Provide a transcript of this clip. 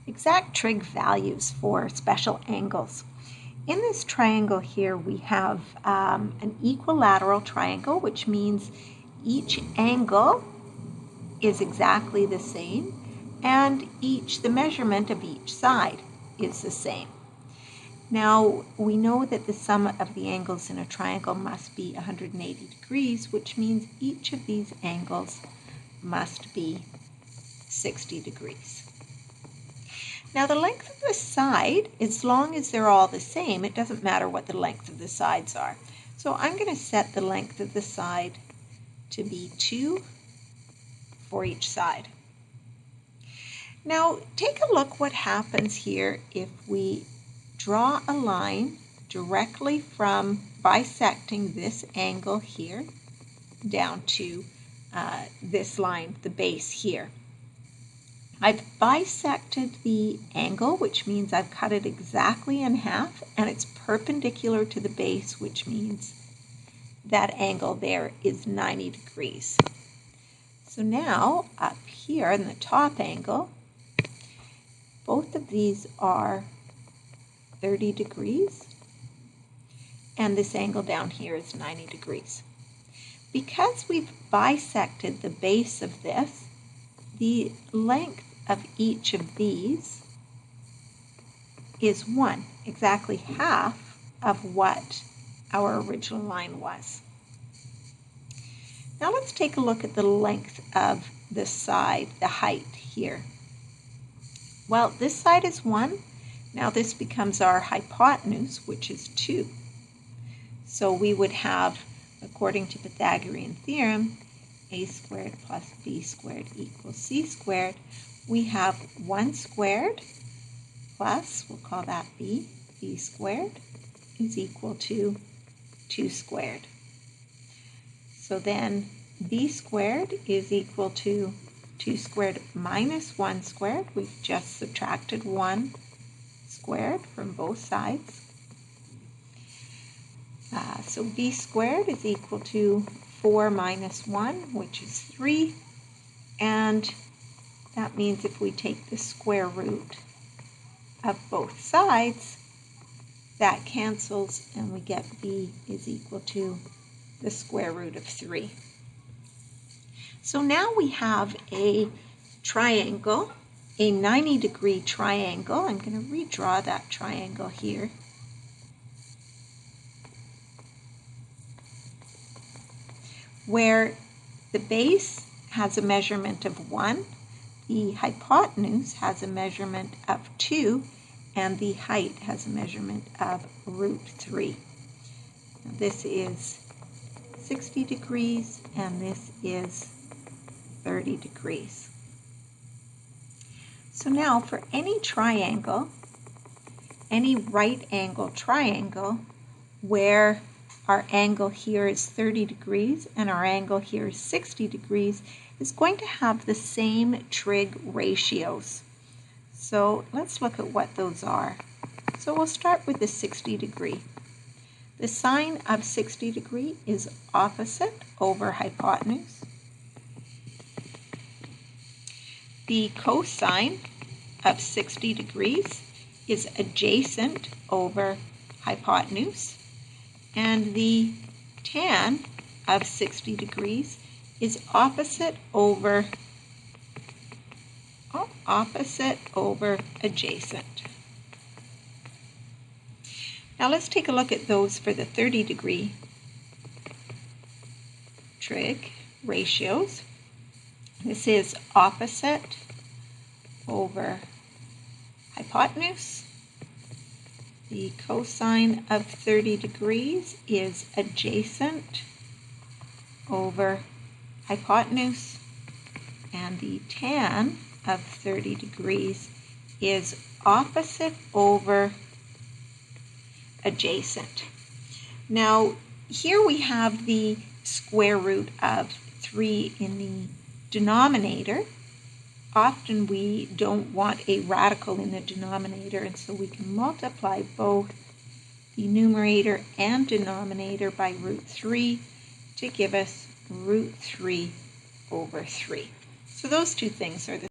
exact trig values for special angles. In this triangle here we have an equilateral triangle, which means each angle is exactly the same and the measurement of each side is the same. Now we know that the sum of the angles in a triangle must be 180 degrees, which means each of these angles must be 60 degrees. Now the length of the side, as long as they're all the same, it doesn't matter what the length of the sides are. So I'm going to set the length of the side to be 2 for each side. Now take a look what happens here if we draw a line directly from bisecting this angle here down to this line, the base here. I've bisected the angle, which means I've cut it exactly in half, and it's perpendicular to the base, which means that angle there is 90 degrees. So now up here in the top angle, both of these are 30 degrees, and this angle down here is 90 degrees. Because we've bisected the base of this, the length of each of these is 1, exactly half of what our original line was. Now let's take a look at the length of the side, the height here. Well, this side is 1. Now this becomes our hypotenuse, which is 2. So we would have, according to Pythagorean theorem, a squared plus b squared equals c squared. We have 1 squared plus, we'll call that b squared is equal to 2 squared. So then b squared is equal to 2 squared minus 1 squared. We've just subtracted 1 squared from both sides. So b squared is equal to 4 minus 1, which is 3. And that means if we take the square root of both sides, that cancels and we get b is equal to the square root of 3. So now we have a triangle, a 90-degree triangle. I'm going to redraw that triangle here. Where the base has a measurement of 1, the hypotenuse has a measurement of 2, and the height has a measurement of root 3. Now this is 60 degrees, and this is 30 degrees. So now for any triangle, any right angle triangle, where our angle here is 30 degrees and our angle here is 60 degrees, is going to have the same trig ratios. So let's look at what those are. So we'll start with the 60 degree. The sine of 60 degree is opposite over hypotenuse. The cosine of 60 degrees is adjacent over hypotenuse. And the tan of 60 degrees is opposite over adjacent. Now let's take a look at those for the 30 degree trig ratios. This is opposite over hypotenuse. The cosine of 30 degrees is adjacent over hypotenuse, and the tan of 30 degrees is opposite over adjacent. Now here we have the square root of 3 in the denominator. Often we don't want a radical in the denominator, and so we can multiply both the numerator and denominator by root 3 to give us root 3 over 3. So those two things are the